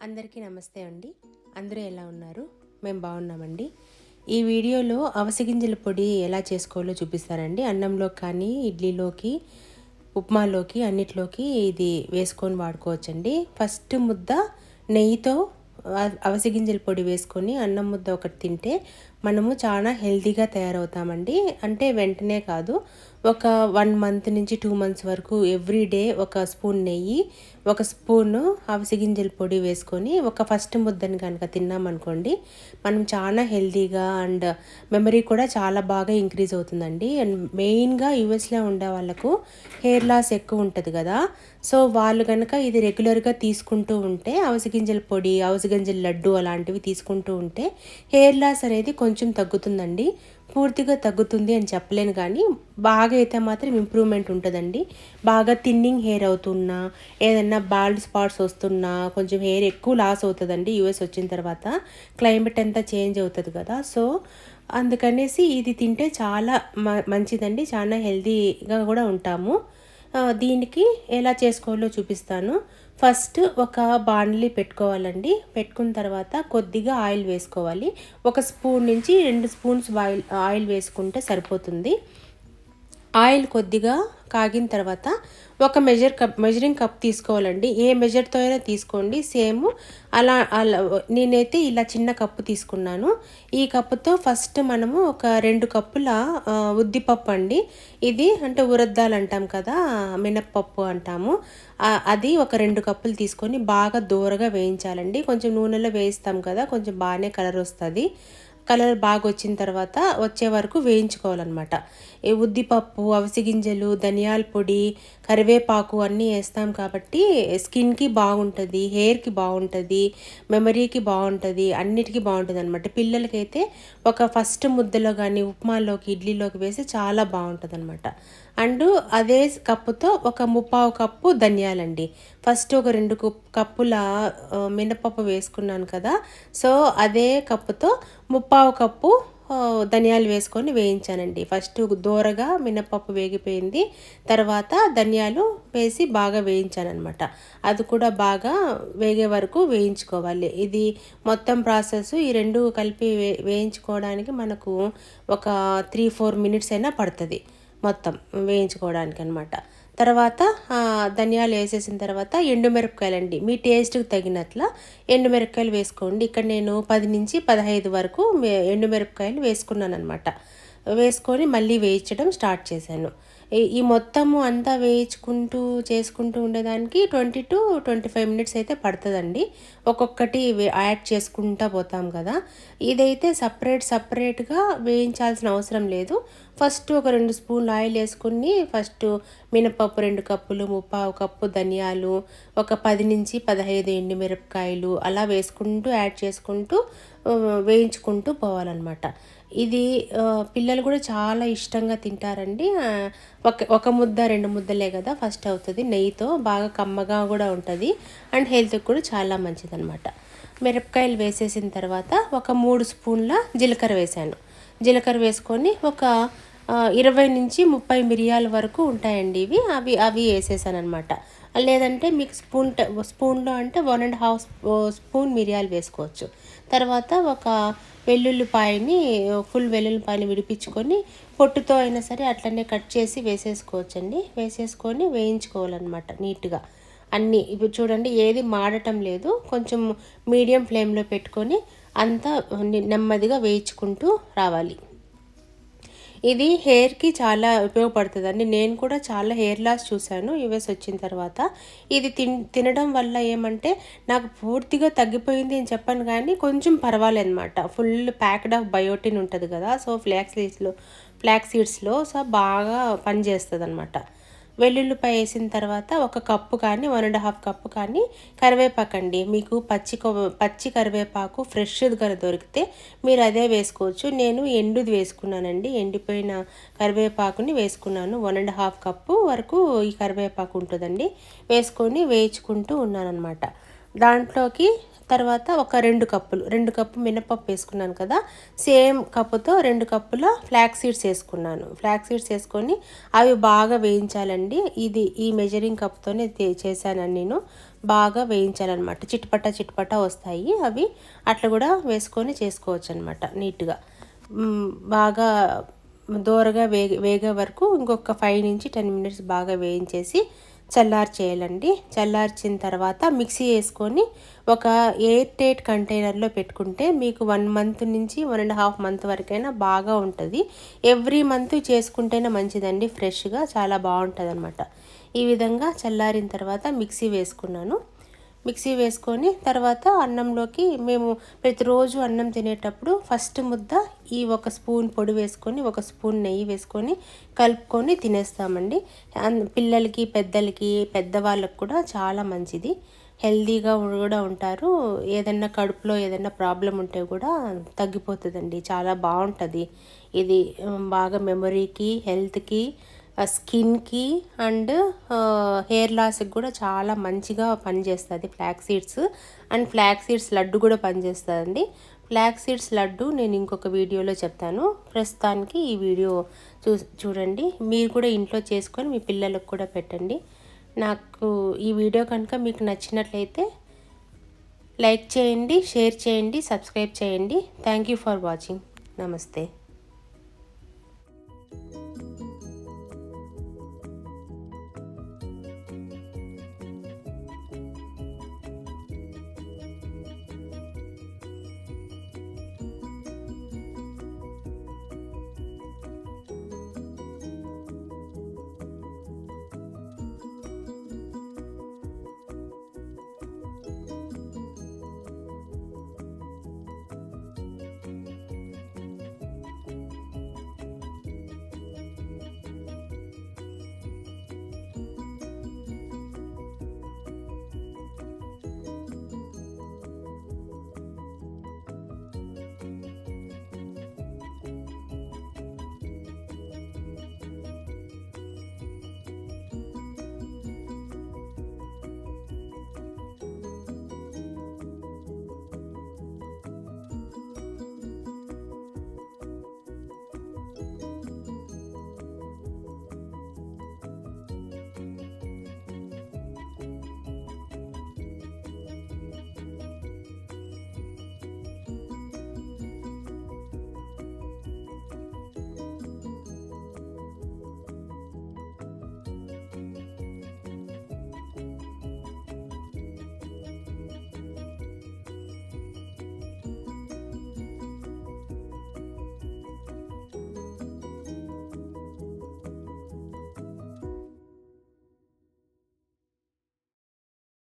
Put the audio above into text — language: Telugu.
అందరికీ నమస్తే అండి. అందరూ ఎలా ఉన్నారు? మేము బాగున్నామండి. ఈ వీడియోలో అవిసె గింజల పొడి ఎలా చేసుకోవాలో చూపిస్తానండి. అన్నంలోకి కానీ, ఇడ్లీలోకి, ఉప్మాలోకి అన్నిట్లోకి ఇది వేసుకొని వాడుకోవచ్చండి. ఫస్ట్ ముద్ద నెయ్యితో అవిసె గింజల పొడి వేసుకొని అన్నం ముద్ద ఒకటి తింటే మనము చాలా హెల్తీగా తయారవుతామండి. అంటే వెంటనే కాదు, ఒక 1 మంత్ నుంచి 2 మంత్స్ వరకు ఎవ్రీ డే ఒక స్పూన్ నెయ్యి, ఒక స్పూను అవిసె గింజల పొడి వేసుకొని ఒక ఫస్ట్ ముద్దని కనుక తిన్నామనుకోండి, మనం చాలా హెల్తీగా అండ్ మెమరీ కూడా చాలా బాగా ఇంక్రీజ్ అవుతుందండి. అండ్ మెయిన్గా యూఎస్లో ఉండే వాళ్ళకు హెయిర్ లాస్ ఎక్కువ ఉంటుంది కదా, సో వాళ్ళు కనుక ఇది రెగ్యులర్గా తీసుకుంటూ ఉంటే, అవిసె గింజల పొడి, అవిసె గింజల లడ్డు అలాంటివి తీసుకుంటూ ఉంటే హెయిర్ లాస్ అనేది కొంచెం తగ్గుతుందండి. పూర్తిగా తగ్గుతుంది అని చెప్పలేను, కానీ బాగా అయితే మాత్రం ఇంప్రూవ్మెంట్ ఉంటుందండి. బాగా థిన్నింగ్ హెయిర్ అవుతున్నా, ఏదన్నా బాల్డ్ స్పాట్స్ వస్తున్నా, కొంచెం హెయిర్ ఎక్కువ లాస్ అవుతుందండి. యూఎస్ వచ్చిన తర్వాత క్లైమేట్ అంతా చేంజ్ అవుతుంది కదా, సో అందుకనేసి ఇది తింటే చాలా మంచిదండి. చాలా హెల్తీగా కూడా ఉంటాము. దీనికి ఎలా చేసుకోవాలో చూపిస్తాను. ఫస్ట్ ఒక బాండ్లీ పెట్టుకోవాలండి. పెట్టుకున్న తర్వాత కొద్దిగా ఆయిల్ వేసుకోవాలి. 1 స్పూన్ నుంచి 2 స్పూన్స్ ఆయిల్ వేసుకుంటే సరిపోతుంది. ఆయిల్ కొద్దిగా కాగిన తర్వాత ఒక మెజరింగ్ కప్ తీసుకోవాలండి. ఏ మెజర్తో అయినా తీసుకోండి. సేమ్ అలా నేనైతే ఇలా చిన్న కప్పు తీసుకున్నాను. ఈ కప్పుతో ఫస్ట్ మనము ఒక 2 కప్పుల ఉద్దిపప్పు అండి. ఇది అంటే ఉరద్దాలు అంటాం కదా, మినప్పప్పు అంటాము. అది ఒక 2 కప్పులు తీసుకొని బాగా దూరగా వేయించాలండి. కొంచెం నూనెలో వేయిస్తాం కదా, కొంచెం బాగానే కలర్ వస్తుంది. కలర్ బాగా వచ్చిన తర్వాత వచ్చే వరకు వేయించుకోవాలన్నమాట. ఈ ఉద్దిపప్పు, అవిసె గింజలు, ధనియాల పొడి, కరివేపాకు అన్నీ వేస్తాం కాబట్టి స్కిన్కి బాగుంటుంది, హెయిర్కి బాగుంటుంది, మెమరీకి బాగుంటుంది, అన్నిటికీ బాగుంటుంది అనమాట. పిల్లలకైతే ఒక ఫస్ట్ ముద్దలో కానీ, ఉప్మాలోకి, ఇడ్లీలోకి వేసి చాలా బాగుంటుంది అనమాట. అండ్ అదే కప్పుతో ఒక 3/4 కప్పు ధనియాలండి. ఫస్ట్ ఒక 2 కప్పుల మినపప్పు వేసుకున్నాను కదా, సో అదే కప్పుతో 3/4 కప్పు ధనియాలు వేసుకొని వేయించానండి. ఫస్ట్ దూరగా మినపప్పు వేగిపోయింది, తర్వాత ధనియాలు వేసి బాగా వేయించానమాట. అది కూడా బాగా వేగే వరకు వేయించుకోవాలి. ఇది మొత్తం ప్రాసెస్ ఈ రెండు కలిపి వేయించుకోవడానికి మనకు ఒక 3-4 మినిట్స్ అయినా పడుతుంది మొత్తం వేయించుకోవడానికి అనమాట. తర్వాత ధనియాలు వేసేసిన తర్వాత ఎండుమిరపకాయలండి, మీ టేస్ట్కి తగినట్ల ఎండుమిరపకాయలు వేసుకోండి. ఇక్కడ నేను 10 నుంచి 15 వరకు ఎండుమిరపకాయలు వేసుకున్నాను అనమాట. వేసుకొని మళ్ళీ వేయించడం స్టార్ట్ చేశాను. ఈ మొత్తము అంతా వేయించుకుంటూ చేసుకుంటూ ఉండేదానికి 20-25 మినిట్స్ అయితే పడుతుందండి. ఒక్కొక్కటి యాడ్ చేసుకుంటూ పోతాం కదా. ఇదైతే సపరేట్గా వేయించాల్సిన అవసరం లేదు. ఫస్ట్ ఒక 2 స్పూన్లు ఆయిల్ వేసుకుని ఫస్ట్ మినపప్పు 2 కప్పులు, 3/4 కప్పు ధనియాలు, ఒక 10 నుంచి 15 ఎండుమిరపకాయలు అలా వేసుకుంటూ యాడ్ చేసుకుంటూ వేయించుకుంటూ పోవాలన్నమాట. ఇది పిల్లలు కూడా చాలా ఇష్టంగా తింటారండి. ఒక ముద్ద 2 ముద్దలే కదా ఫస్ట్ అవుతుంది. నెయ్యితో బాగా కమ్మగా కూడా ఉంటుంది అండ్ హెల్త్కి కూడా చాలా మంచిదన్నమాట. మిరపకాయలు వేసేసిన తర్వాత ఒక 3 స్పూన్ల జీలకర్ర వేసాను. జీలకర్ర వేసుకొని ఒక 20 నుంచి 30 మిరియాల వరకు ఉంటాయండి ఇవి. అవి వేసేసాను అనమాట. లేదంటే మీకు స్పూన్లో అంటే 1.5 స్పూన్ మిరియాలు వేసుకోవచ్చు. తర్వాత ఒక ఫుల్ వెల్లుల్లిపాయని విడిపించుకొని పొట్టుతో అయినా సరే అట్లనే కట్ చేసి వేసేసుకోవచ్చండి. వేసేసుకొని వేయించుకోవాలన్నమాట నీట్గా అన్నీ. ఇప్పుడు చూడండి, ఏది మాడటం లేదు, కొంచెం మీడియం ఫ్లేమ్లో పెట్టుకొని అంతా నెమ్మదిగా వేయించుకుంటూ రావాలి. ఇది హెయిర్కి చాలా ఉపయోగపడుతుందండి. నేను కూడా చాలా హెయిర్ లాస్ చూశాను యూఎస్ వచ్చిన తర్వాత. ఇది తినడం వల్ల ఏమంటే నాకు పూర్తిగా తగ్గిపోయింది అని చెప్పాను, కానీ కొంచెం పర్వాలేదన్నమాట. ఫుల్ ప్యాక్డ్ ఆఫ్ బయోటిన్ ఉంటుంది కదా, సో ఫ్లాక్స్ సీడ్స్లో సో బాగా పనిచేస్తుంది అనమాట. వెల్లుల్లిపాయ వేసిన తర్వాత ఒక కప్పు కానీ 1.5 కప్పు కానీ కరివేపాకు అండి. మీకు పచ్చి కరివేపాకు ఫ్రెష్గా దొరికితే మీరు అదే వేసుకోవచ్చు. నేను ఎండుది వేసుకున్నానండి. ఎండిపోయిన కరివేపాకుని వేసుకున్నాను. 1.5 కప్పు వరకు ఈ కరివేపాకు ఉంటుందండి. వేసుకొని వేయించుకుంటూ ఉన్నానన్నమాట. దాంట్లోకి తర్వాత ఒక 2 కప్పు మినపప్పు వేసుకున్నాను కదా, సేమ్ కప్పుతో 2 కప్పుల ఫ్లాక్స్ సీడ్స్ వేసుకున్నాను. ఫ్లాక్స్ సీడ్స్ వేసుకొని అవి బాగా వేయించాలండి. ఈ మెజరింగ్ కప్తోనే చేశాను నేను. బాగా వేయించాలన్నమాట. చిటపట వస్తాయి అవి. అట్లా కూడా వేసుకొని చేసుకోవచ్చు అనమాట నీట్గా. బాగా దోరగా వేగే వరకు ఇంకొక 5 నుంచి 10 మినిట్స్ బాగా వేయించేసి చల్లార్చేయాలండి. చల్లార్చిన తర్వాత మిక్సీ వేసుకొని ఒక ఎయిర్ టైట్ కంటైనర్లో పెట్టుకుంటే మీకు 1 మంత్ నుంచి 1.5 మంత్ వరకైనా బాగా ఉంటుంది. ఎవ్రీ మంత్ చేసుకుంటేనే మంచిదండి. ఫ్రెష్గా చాలా బాగుంటుంది అనమాట. ఈ విధంగా చల్లారిన తర్వాత మిక్సీ వేసుకున్నాను. మిక్సీ వేసుకొని తర్వాత అన్నంలోకి మేము ప్రతిరోజు అన్నం తినేటప్పుడు ఫస్ట్ ముద్ద ఈ 1 స్పూన్ పొడి వేసుకొని 1 స్పూన్ నెయ్యి వేసుకొని కలుపుకొని తినేస్తామండి. పిల్లలకి పెద్దవాళ్ళకి కూడా చాలా మంచిది. హెల్తీగా కూడా ఉంటారు. ఏదన్నా కడుపులో ఏదన్నా ప్రాబ్లం ఉంటే కూడా తగ్గిపోతుందండి. చాలా బాగుంటుంది ఇది. బాగా మెమరీకి, హెల్త్కి, స్కిన్కి అండ్ హెయిర్ లాస్కి కూడా చాలా మంచిగా పనిచేస్తుంది flax seeds. And flax seeds laddu కూడా పనిచేస్తుందండి. ఫ్లాక్స్ సీడ్స్ లడ్డు నేను ఇంకొక వీడియోలో చెప్తాను. ప్రస్తుతానికి ఈ వీడియో చూడండి. మీరు కూడా ఇంట్లో చేసుకొని మీ పిల్లలకు కూడా పెట్టండి. నాకు ఈ వీడియో కనుక మీకు నచ్చినట్లయితే లైక్ చేయండి, షేర్ చేయండి, సబ్స్క్రైబ్ చేయండి. Thank you for watching. నమస్తే.